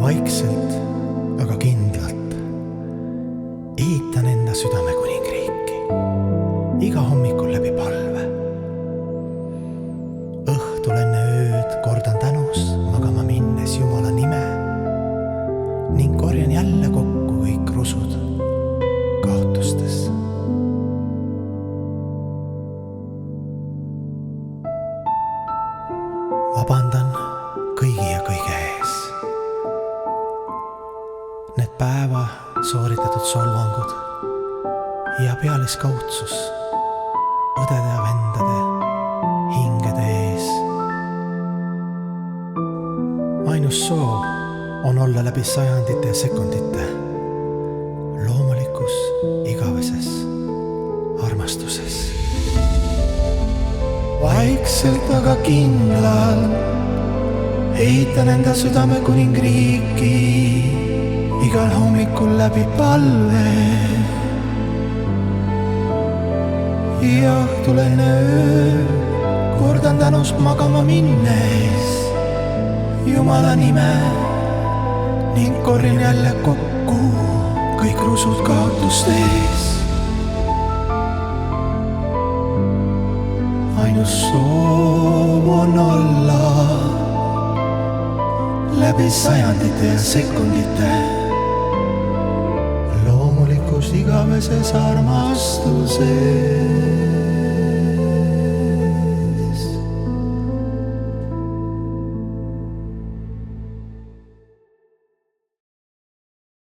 Vaikselt, aga kindlalt ehitan enda südame kuningriiki iga hommikul läbi palve. Õhtul enne ööd kordan tänus magama minnes Jumala nime ning korjan jälle kokku kõik rusud kaotustes. Vabandan kõigi ja kõige ees. Need päeva sooritatud solvangud ja pealiskaudsus õdede ja vendade hingede ees. Ainus soov on olla läbi sajandite ja sekundite loomulikus igaveses armastuses. Vaikselt, aga kindlalt ehitan enda südame kuningriiki igal hommikul läbi palve. Ja õhtul enne öö kordan tänus magama minnes Jumala nime ning korjan jälle kokku kõik rusud kaotuste ees. Ainus soov on olla läbi sajandite ja sekundite loomulikus igaveses armastuses.